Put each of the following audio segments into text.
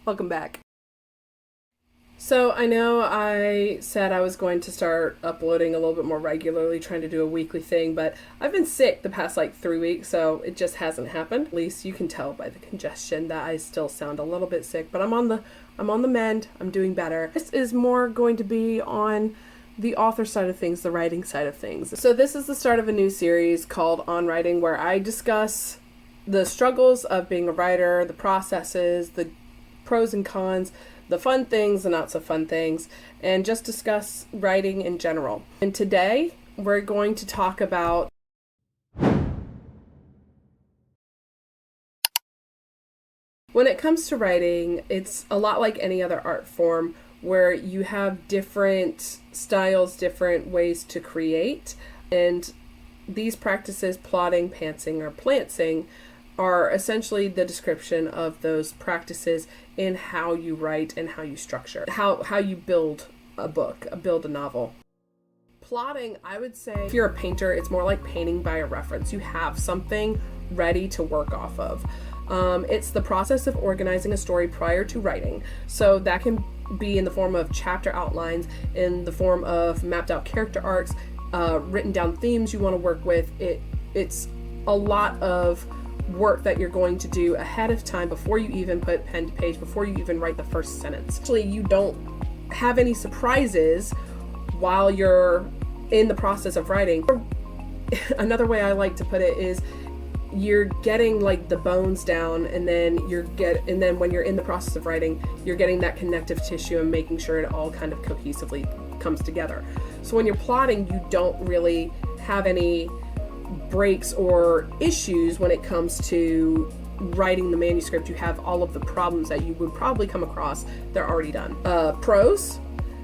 Welcome back. So I know I said I was going to start uploading a little bit more regularly, trying to do a weekly thing, but I've been sick the past 3 weeks, so it just hasn't happened. At least you can tell by the congestion that I still sound a little bit sick, but I'm on the mend. I'm doing better. This is more going to be on the author side of things, the writing side of things. So this is the start of a new series called On Writing, where I discuss the struggles of being a writer, the processes, the pros and cons, the fun things, the not so fun things, and just discuss writing in general. And today we're going to talk about when it comes to writing, it's a lot like any other art form where you have different styles, different ways to create, and these practices, plotting, pantsing, or plantsing, are essentially the description of those practices in how you write and how you structure, how you build a book, build a novel. Plotting, I would say, if you're a painter, it's more like painting by a reference. You have something ready to work off of. It's the process of organizing a story prior to writing. So that can be in the form of chapter outlines, in the form of mapped out character arcs, written down themes you want to work with. It's a lot of work that you're going to do ahead of time before you even put pen to page, before you even write the first sentence. Actually, you don't have any surprises while you're in the process of writing. Another way I like to put it is you're getting the bones down, and then when you're in the process of writing, you're getting that connective tissue and making sure it all kind of cohesively comes together. So when you're plotting, you don't really have any breaks or issues when it comes to writing the manuscript. You have all of the problems that you would probably come across. They're already done. Pros,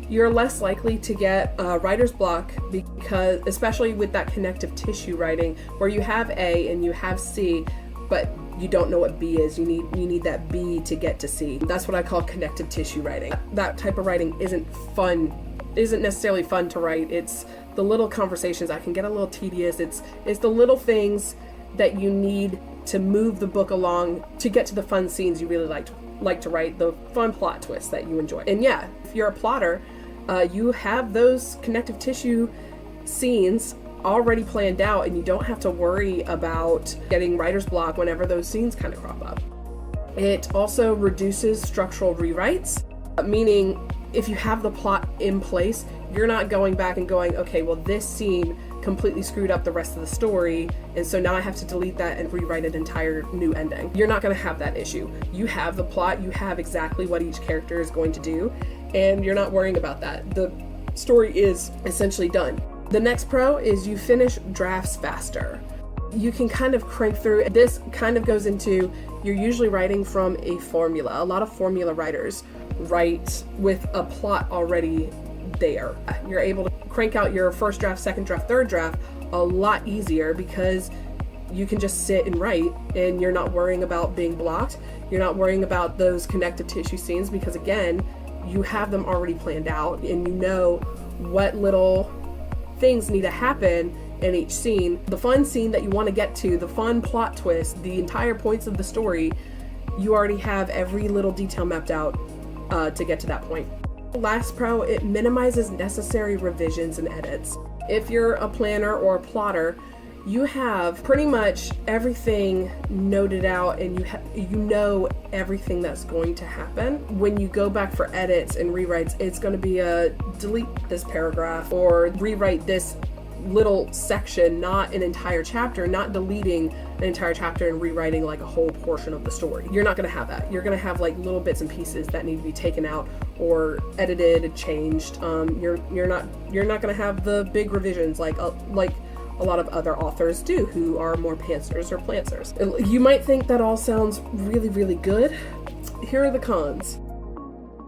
you're less likely to get writer's block, because especially with that connective tissue writing where you have A and you have C, but you don't know what B is. You need that B to get to C. That's what I call connective tissue writing. That type of writing isn't necessarily fun to write. It's the little conversations that can get a little tedious. It's the little things that you need to move the book along to get to the fun scenes you really like to write, the fun plot twists that you enjoy. And yeah, if you're a plotter, you have those connective tissue scenes already planned out, and you don't have to worry about getting writer's block whenever those scenes kind of crop up. It also reduces structural rewrites, meaning if you have the plot in place, you're not going back and going, okay, well, this scene completely screwed up the rest of the story, and so now I have to delete that and rewrite an entire new ending. You're not going to have that issue. You have the plot, you have exactly what each character is going to do, and you're not worrying about that. The story is essentially done. The next pro is you finish drafts faster. You can kind of crank through. This kind of goes into, you're usually writing from a formula. A lot of formula writers write with a plot already there. You're able to crank out your first draft, second draft, third draft a lot easier because you can just sit and write, and you're not worrying about being blocked. You're not worrying about those connective tissue scenes because, again, you have them already planned out, and you know what little things need to happen in each scene. The fun scene that you want to get to, the fun plot twist, the entire points of the story, you already have every little detail mapped out to get to that point. Last pro, it minimizes necessary revisions and edits. If you're a planner or a plotter, you have pretty much everything noted out, and you know everything that's going to happen. When you go back for edits and rewrites, it's going to be a delete this paragraph or rewrite this little section, not an entire chapter, not deleting an entire chapter and rewriting a whole portion of the story. You're not going to have that. You're going to have little bits and pieces that need to be taken out or edited, changed. You're not going to have the big revisions like a lot of other authors do who are more pantsers or plantsers. You might think that all sounds really, really good. Here are the cons.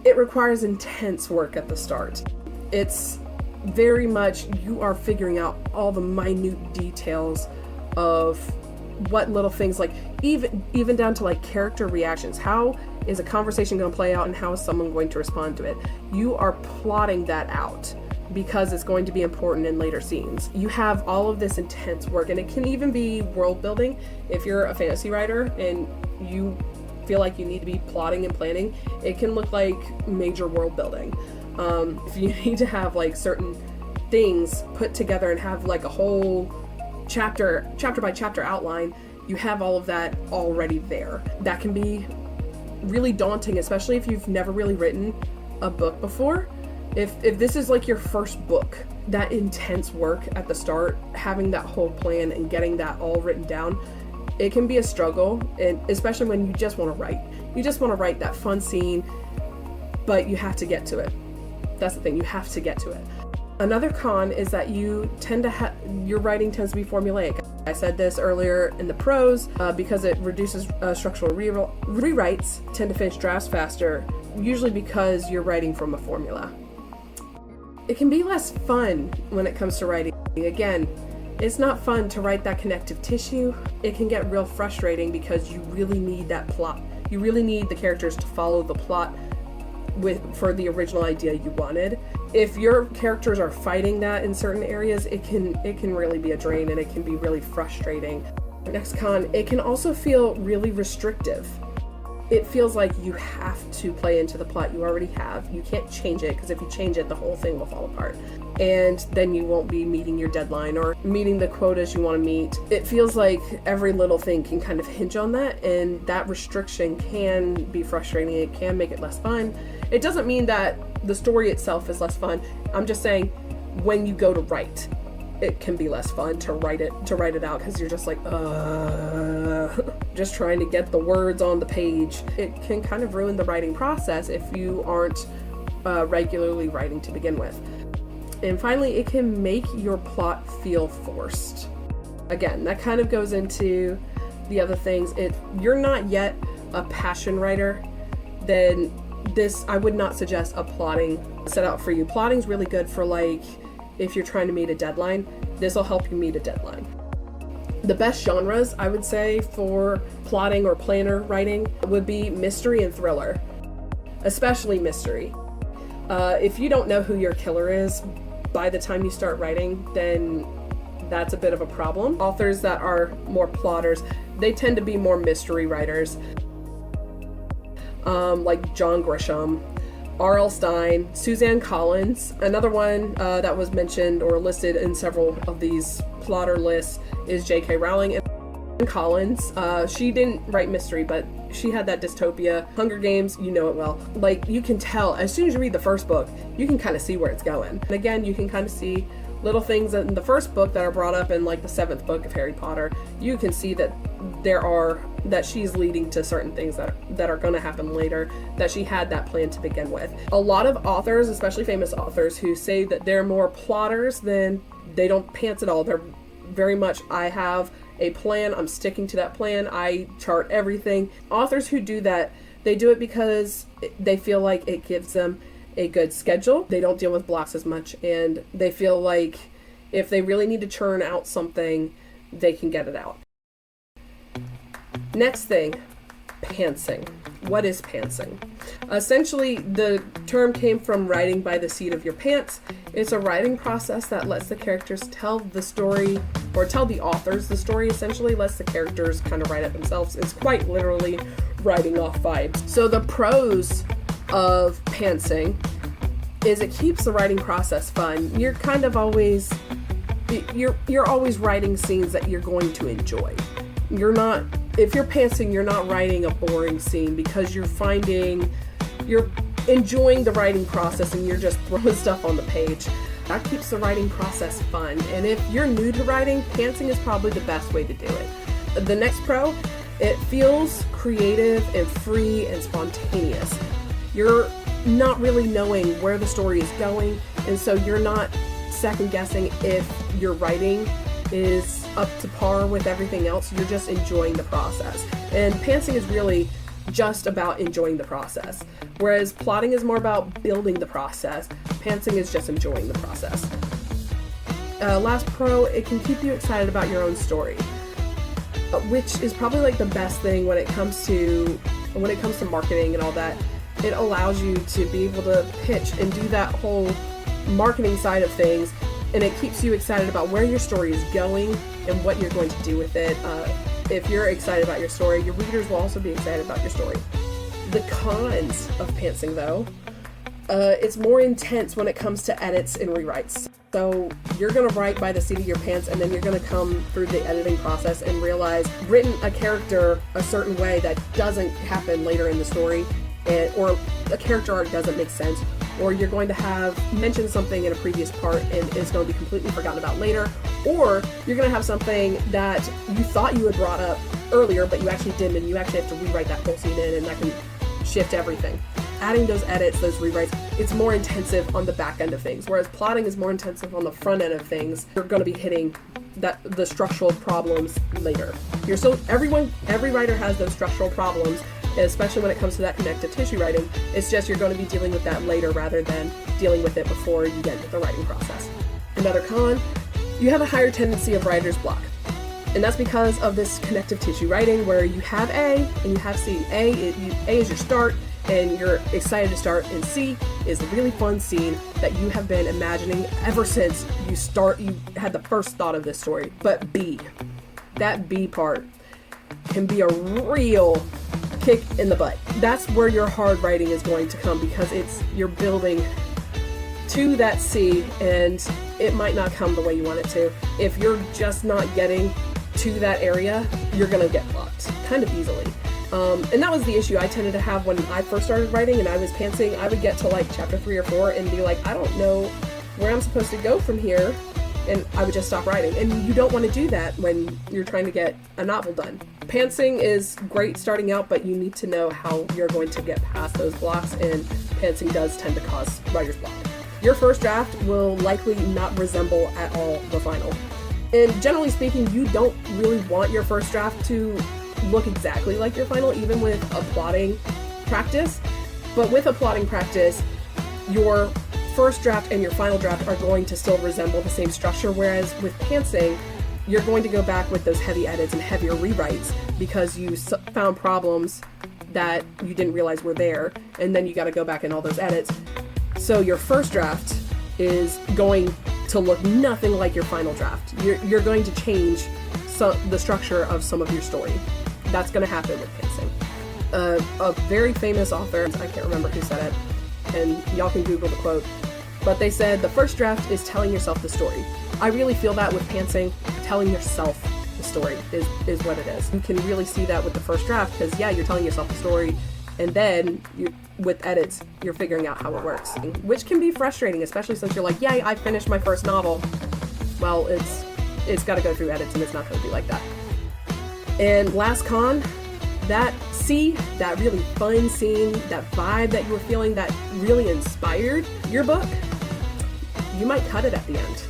It requires intense work at the start. It's very much, you are figuring out all the minute details of what little things, even down to character reactions. How is a conversation going to play out and how is someone going to respond to it? You are plotting that out because it's going to be important in later scenes. You have all of this intense work, and it can even be world building. If you're a fantasy writer and you feel like you need to be plotting and planning, it can look like major world building. If you need to have like certain things put together and have like a whole chapter by chapter outline, you have all of that already there. That can be really daunting, especially if you've never really written a book before. If this is like your first book, that intense work at the start, having that whole plan and getting that all written down, it can be a struggle, and especially when you just want to write. You just want to write that fun scene, but you have to get to it. That's the thing, you have to get to it. Another con is that you tend to your writing tends to be formulaic. I said this earlier in the pros, because it reduces structural rewrites, tend to finish drafts faster, usually because you're writing from a formula. It can be less fun when it comes to writing. Again, it's not fun to write that connective tissue. It can get real frustrating because you really need that plot. You really need the characters to follow the plot for the original idea you wanted. If your characters are fighting that in certain areas, it can really be a drain, and it can be really frustrating. Next con, it can also feel really restrictive. It feels like you have to play into the plot you already have. You can't change it, because if you change it, the whole thing will fall apart. And then you won't be meeting your deadline or meeting the quotas you want to meet. It feels like every little thing can kind of hinge on that, and that restriction can be frustrating. It can make it less fun. It doesn't mean that the story itself is less fun. I'm just saying when you go to write, it can be less fun to write it out, because you're just like, just trying to get the words on the page. It can kind of ruin the writing process if you aren't regularly writing to begin with. And finally, it can make your plot feel forced. Again, that kind of goes into the other things. If you're not yet a passion writer, then I would not suggest a plotting set out for you. Plotting's really good for like if you're trying to meet a deadline. This will help you meet a deadline. The best genres, I would say, for plotting or planner writing would be mystery and thriller, especially mystery. If you don't know who your killer is by the time you start writing, then that's a bit of a problem. Authors that are more plotters, they tend to be more mystery writers, like John Grisham, R.L. Stine, Suzanne Collins. Another one that was mentioned or listed in several of these plotter lists is J.K. Rowling and Collins. She didn't write mystery, but she had that dystopia. Hunger Games, you know it well. Like, you can tell, as soon as you read the first book, you can kind of see where it's going. And again, you can kind of see little things in the first book that are brought up in like the 7th book of Harry Potter. You can see that that she's leading to certain things that are going to happen later, that she had that plan to begin with. A lot of authors, especially famous authors, who say that they're more plotters than they don't pants at all. They're very much, I have a plan, I'm sticking to that plan, I chart everything. Authors who do that, they do it because they feel like it gives them a good schedule. They don't deal with blocks as much, and they feel like if they really need to churn out something, they can get it out. Next thing, pantsing. What is pantsing? Essentially, the term came from writing by the seat of your pants. It's a writing process that lets the characters tell the story, or tell the authors the story, essentially lets the characters kind of write it themselves. It's quite literally writing off vibes. So the pros of pantsing is it keeps the writing process fun. You're kind of always, you're always writing scenes that you're going to enjoy. If you're pantsing, you're not writing a boring scene, because you're enjoying the writing process and you're just throwing stuff on the page. That keeps the writing process fun. And if you're new to writing, pantsing is probably the best way to do it. The next pro, it feels creative and free and spontaneous. You're not really knowing where the story is going, and so you're not second guessing if your writing is up to par with everything else. You're just enjoying the process. And pantsing is really just about enjoying the process. Whereas plotting is more about building the process. Pantsing is just enjoying the process. Last pro, it can keep you excited about your own story, which is probably like the best thing when it comes to marketing and all that. It allows you to be able to pitch and do that whole marketing side of things, and it keeps you excited about where your story is going and what you're going to do with it. If you're excited about your story, your readers will also be excited about your story. The cons of pantsing, though, it's more intense when it comes to edits and rewrites. So you're going to write by the seat of your pants, and then you're going to come through the editing process and realize written a character a certain way that doesn't happen later in the story, or a character arc doesn't make sense, or you're going to have mentioned something in a previous part and it's going to be completely forgotten about later, or you're going to have something that you thought you had brought up earlier but you actually didn't, and you actually have to rewrite that whole scene in, and that can shift everything. Adding those edits, those rewrites, it's more intensive on the back end of things, whereas plotting is more intensive on the front end of things. You're going to be hitting the structural problems later. Every writer has those structural problems, especially when it comes to that connective tissue writing. It's just you're going to be dealing with that later rather than dealing with it before you get into the writing process. Another con, you have a higher tendency of writer's block. And that's because of this connective tissue writing where you have A and you have C. A is your start, and you're excited to start, and C is a really fun scene that you have been imagining ever since you had the first thought of this story. But B, that B part can be a real kick in the butt. That's where your hard writing is going to come, because you're building to that C, and it might not come the way you want it to. If you're just not getting to that area, you're gonna get blocked kind of easily. And that was the issue I tended to have when I first started writing and I was pantsing. I would get to like chapter 3 or 4 and be like, I don't know where I'm supposed to go from here, and I would just stop writing. And you don't want to do that when you're trying to get a novel done. Pantsing is great starting out, but you need to know how you're going to get past those blocks, and pantsing does tend to cause writer's block. Your first draft will likely not resemble at all the final. And generally speaking, you don't really want your first draft to look exactly like your final, even with a plotting practice. But with a plotting practice, your first draft and your final draft are going to still resemble the same structure, whereas with pantsing, you're going to go back with those heavy edits and heavier rewrites because you found problems that you didn't realize were there, and then you got to go back in all those edits. So your first draft is going to look nothing like your final draft. You're going to change the structure of some of your story. That's going to happen with pantsing. A very famous author, I can't remember who said it, and y'all can Google the quote, but they said the first draft is telling yourself the story. I really feel that with pantsing, telling yourself the story is what it is. You can really see that with the first draft because, yeah, you're telling yourself the story, and then with edits, you're figuring out how it works, which can be frustrating, especially since you're like, yeah, I finished my first novel. Well, it's got to go through edits, and it's not going to be like that. And last con, that really fun scene, that vibe that you were feeling that really inspired your book, you might cut it at the end.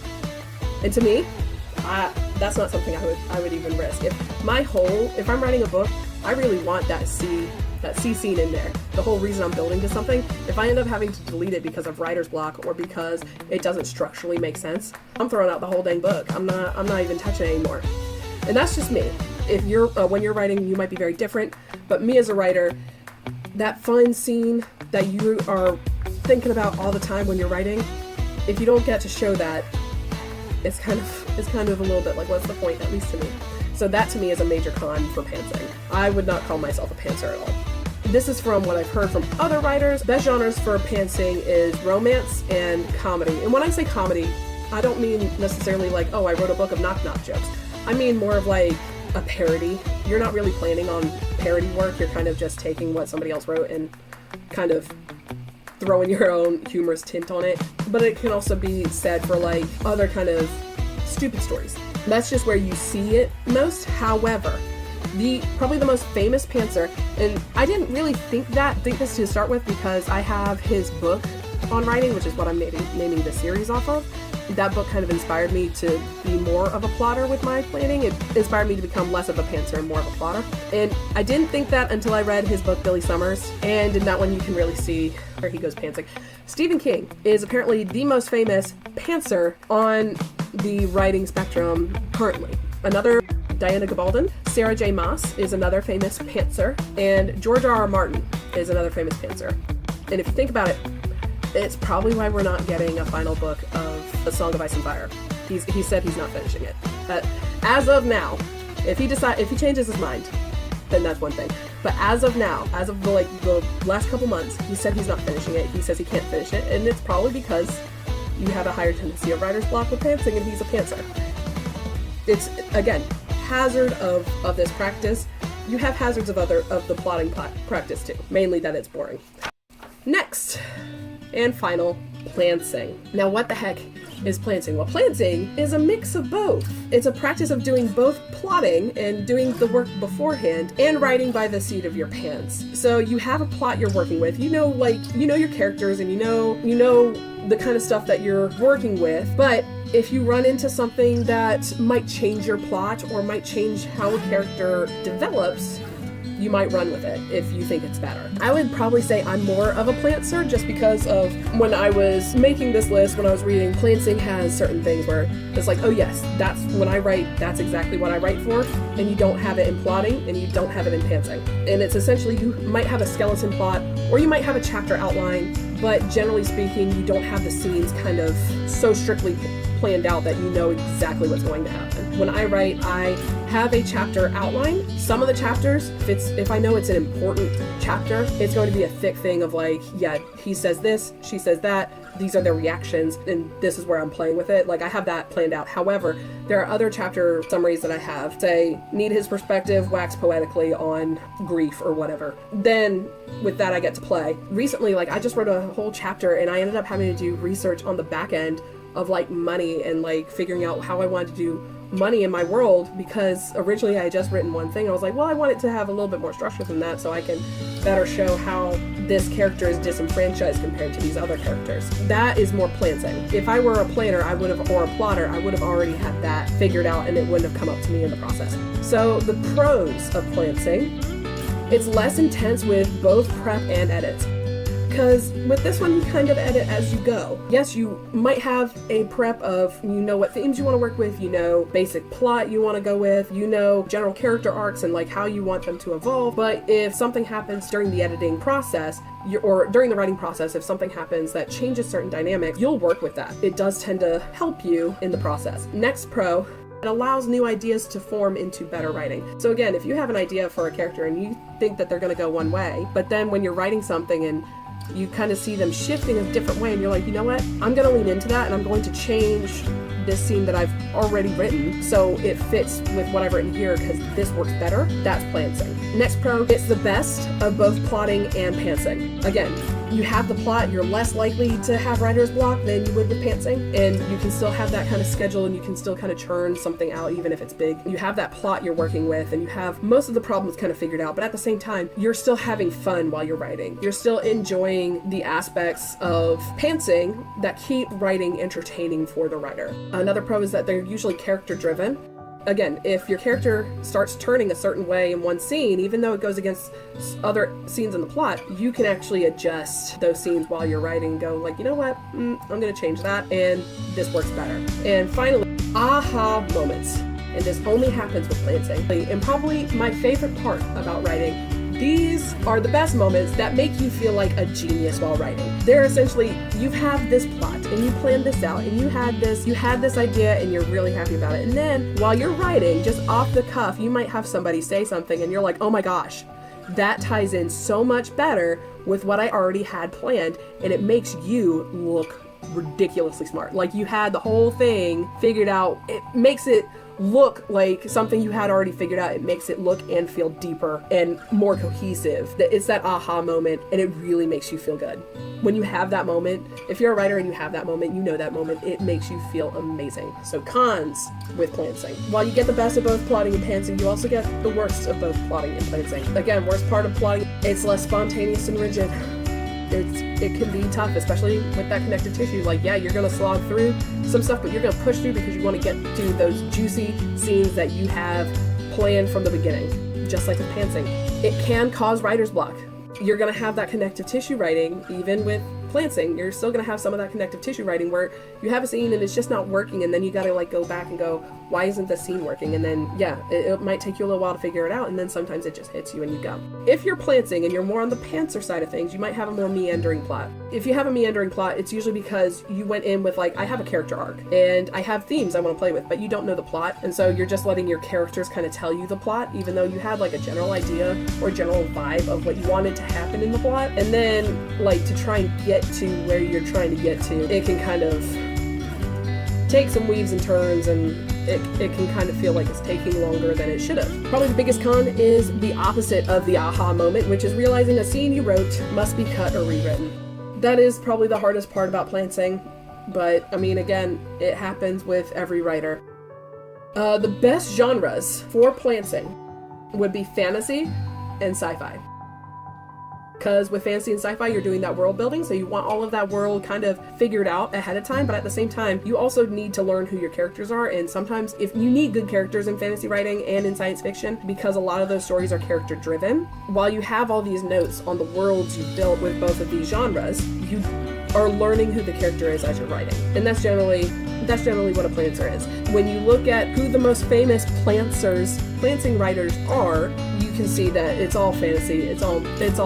And to me, that's not something I would even risk. If I'm writing a book, I really want that C scene in there. The whole reason I'm building to something, if I end up having to delete it because of writer's block or because it doesn't structurally make sense, I'm throwing out the whole dang book. I'm not even touching it anymore. And that's just me. If you're when you're writing, you might be very different, but me as a writer, that fun scene that you are thinking about all the time when you're writing, if you don't get to show that, it's kind of a little bit like, what's the point, at least to me. So that to me is a major con for pantsing. I would not call myself a pantser at all. This is from what I've heard from other writers. Best genres for pantsing is romance and comedy. And when I say comedy, I don't mean necessarily like, oh, I wrote a book of knock-knock jokes. I mean more of like a parody. You're not really planning on parody work. You're kind of just taking what somebody else wrote and kind of throwing your own humorous tint on it. But it can also be said for like other kind of stupid stories. That's just where you see it most. However, probably the most famous pantser, and I didn't really think this to start with because I have his book on writing, which is what I'm naming the series off of. That book kind of inspired me to be more of a plotter with my planning. It inspired me to become less of a pantser and more of a plotter. And I didn't think that until I read his book, Billy Summers, and in that one you can really see where he goes pantsing. Stephen King is apparently the most famous pantser on the writing spectrum currently. Another, Diana Gabaldon. Sarah J. Maas is another famous pantser, and George R. R. Martin is another famous pantser. And if you think about it, it's probably why we're not getting a final book of A Song of Ice and Fire. He said he's not finishing it. As of now, If he changes his mind, then that's one thing. But as of now, as of the last couple months, he said he's not finishing it. He says he can't finish it, and it's probably because you have a higher tendency of writer's block with pantsing, and he's a pantser. It's, again, hazard of this practice. You have hazards of the plotting practice too, mainly that it's boring. Next, and final, plantsing. Now, what the heck is plantsing? Well, plantsing is a mix of both. It's a practice of doing both plotting and doing the work beforehand and writing by the seat of your pants. So you have a plot you're working with. You know your characters, and you know the kind of stuff that you're working with. But if you run into something that might change your plot or might change how a character develops, you might run with it if you think it's better. I would probably say I'm more of a plantser just because of when I was making this list, when I was reading, plantsing has certain things where it's like, oh yes, that's when I write, that's exactly what I write for, and you don't have it in plotting and you don't have it in pantsing. And it's essentially, you might have a skeleton plot or you might have a chapter outline, but generally speaking, you don't have the scenes kind of so strictly planned out that you know exactly what's going to happen. When I write, I have a chapter outline. Some of the chapters, if I know it's an important chapter, it's going to be a thick thing of like, yeah, he says this, she says that, these are their reactions, and this is where I'm playing with it. Like, I have that planned out. However, there are other chapter summaries that I have, say, need his perspective, wax poetically on grief or whatever. Then with that, I get to play. Recently, I just wrote a whole chapter and I ended up having to do research on the back end of money and figuring out how I wanted to do money in my world, because originally I had just written one thing. I was like, well, I want it to have a little bit more structure than that so I can better show how this character is disenfranchised compared to these other characters. That is more plantsing. If I were a planner, or a plotter, I would have already had that figured out and it wouldn't have come up to me in the process. So the pros of plantsing, it's less intense with both prep and edits. Because with this one, you kind of edit as you go. Yes, you might have a prep of, what themes you want to work with, basic plot you want to go with, general character arcs and how you want them to evolve. But if something happens during the editing process, or during the writing process, if something happens that changes certain dynamics, you'll work with that. It does tend to help you in the process. Next pro, it allows new ideas to form into better writing. So again, if you have an idea for a character and you think that they're going to go one way, but then when you're writing something and you kind of see them shifting a different way and you're like, you know what, I'm going to lean into that and I'm going to change this scene that I've already written so it fits with what I've written here because this works better. That's plantsing. Next pro, it's the best of both plotting and pantsing. Again, you have the plot, you're less likely to have writer's block than you would with pantsing, and you can still have that kind of schedule and you can still kind of churn something out even if it's big. You have that plot you're working with and you have most of the problems kind of figured out, but at the same time, you're still having fun while you're writing. You're still enjoying the aspects of pantsing that keep writing entertaining for the writer. Another pro is that they're usually character driven. Again, if your character starts turning a certain way in one scene, even though it goes against other scenes in the plot, you can actually adjust those scenes while you're writing and go you know what, I'm going to change that and this works better. And finally, aha moments. And this only happens with plantsing. And probably my favorite part about writing, these are the best moments that make you feel like a genius while writing. They're essentially, you have this plot and you planned this out and you had this idea and you're really happy about it. And then while you're writing, just off the cuff, you might have somebody say something and you're like, oh my gosh, that ties in so much better with what I already had planned, and it makes you look ridiculously smart. Like you had the whole thing figured out. It makes it look like something you had already figured out. It makes it look and feel deeper and more cohesive. It's that aha moment, and it really makes you feel good. When you have that moment, if you're a writer and you have that moment, you know that moment, it makes you feel amazing. So cons with plantsing. While you get the best of both plotting and pantsing, you also get the worst of both plotting and plantsing. Again, worst part of plotting, it's less spontaneous and rigid. It can be tough, especially with that connective tissue. Yeah, you're going to slog through some stuff, but you're going to push through because you want to get to those juicy scenes that you have planned from the beginning, just like with pantsing. It can cause writer's block. You're going to have that connective tissue writing, even with planting, you're still going to have some of that connective tissue writing where you have a scene and it's just not working, and then you got to like go back and go, why isn't this scene working? And then it might take you a little while to figure it out, and then sometimes it just hits you and you go. If you're planting and you're more on the pantser side of things, you might have a more meandering plot. If you have a meandering plot, it's usually because you went in with like, I have a character arc and I have themes I want to play with, but you don't know the plot, and so you're just letting your characters kind of tell you the plot, even though you had like a general idea or general vibe of what you wanted to happen in the plot. And then like to try and get to where you're trying to get to, it can kind of take some weaves and turns, and it can kind of feel like it's taking longer than it should have. Probably the biggest con is the opposite of the aha moment, which is realizing a scene you wrote must be cut or rewritten. That is probably the hardest part about planting, but I mean, again, it happens with every writer. The best genres for planting would be fantasy and sci-fi. Because with fantasy and sci-fi, you're doing that world building, so you want all of that world kind of figured out ahead of time, but at the same time, you also need to learn who your characters are, and sometimes if you need good characters in fantasy writing and in science fiction, because a lot of those stories are character driven, while you have all these notes on the worlds you've built with both of these genres, you are learning who the character is as you're writing. And that's generally what a planter is. When you look at who the most famous planting writers are, you can see that it's all fantasy, it's all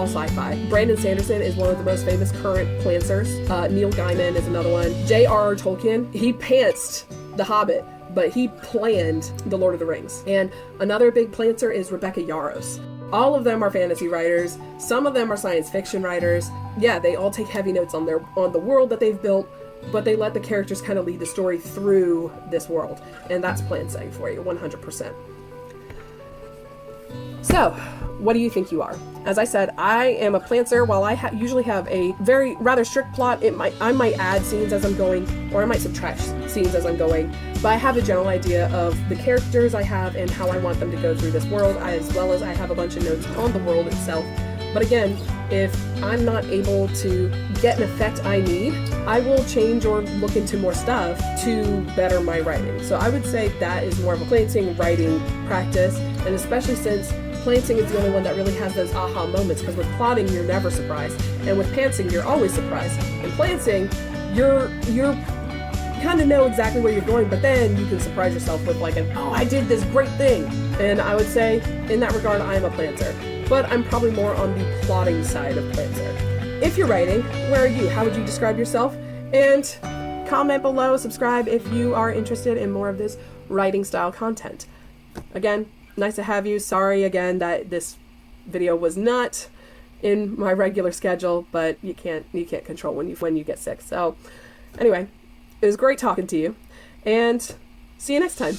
sci-fi. Brandon Sanderson is one of the most famous current planters. Neil Gaiman is another one. J.R.R. Tolkien, he pantsed The Hobbit, but he planned The Lord of the Rings. And another big planter is Rebecca Yarros. All of them are fantasy writers. Some of them are science fiction writers. Yeah, they all take heavy notes on the world that they've built, but they let the characters kind of lead the story through this world. And that's planting for you, 100%. So, what do you think you are? As I said, I am a planter. While I usually have a rather strict plot, I might add scenes as I'm going, or I might subtract scenes as I'm going, but I have a general idea of the characters I have and how I want them to go through this world, as well as I have a bunch of notes on the world itself. But again, if I'm not able to get an effect I need, I will change or look into more stuff to better my writing. So I would say that is more of a planting writing practice, and especially since planting is the only one that really has those aha moments, because with plotting, you're never surprised. And with pantsing, you're always surprised. In planting, you're kind of know exactly where you're going, but then you can surprise yourself with like oh, I did this great thing. And I would say, in that regard, I am a planter. But I'm probably more on the plotting side of planter. If you're writing, where are you? How would you describe yourself? And comment below, subscribe if you are interested in more of this writing style content. Again, nice to have you. Sorry again that this video was not in my regular schedule, but you can't control when you get sick. So anyway, it was great talking to you, and see you next time.